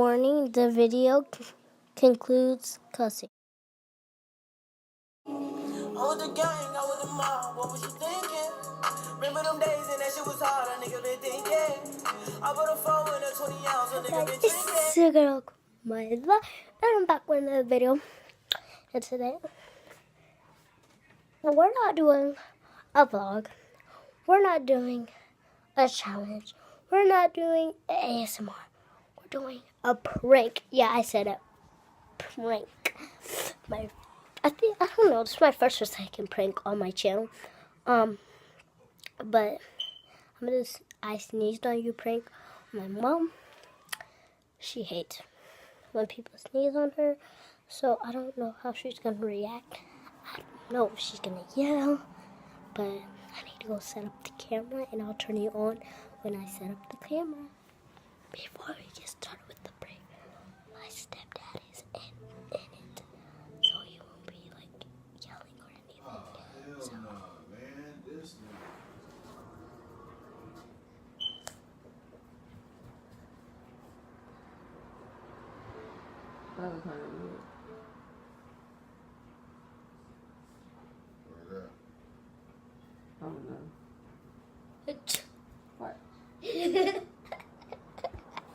Warning, the video concludes cussing. On the gang, I was the mob, what was you thinking? Remember them days and that shit was hard, a nigga been thinking. I put a 4 in a 20 ounce, a nigga been drinking. It's your girl, Myla, and I'm back with another video. And today, we're not doing a vlog. We're not doing a challenge. We're not doing ASMR. We're doing a prank. Yeah, I said it. Prank. I don't know. This is my first or second prank on my channel. But I sneezed on you prank. My mom, she hates when people sneeze on her. So I don't know how she's gonna react. I don't know if she's gonna yell. But I need to go set up the camera, and I'll turn you on when I set up the camera. Before we get started with the prank, my stepdad is in it, so he won't be like yelling or anything. So. That was kind of weird. I don't know. What?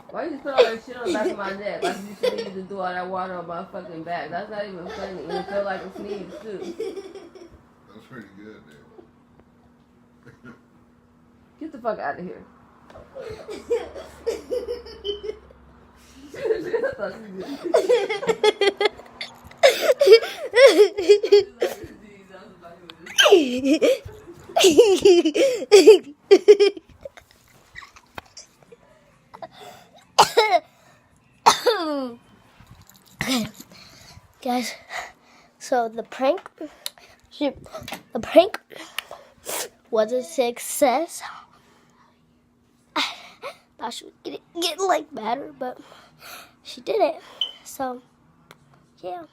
Why you put all that shit on the back of my neck? Like you said you used to do all that water on my fucking back. That's not even funny. And it felt like a sneeze too. That's pretty good, dude. Get the fuck out of here. Guys, so the prank was a success. I thought she would get like better, but she didn't. So, yeah.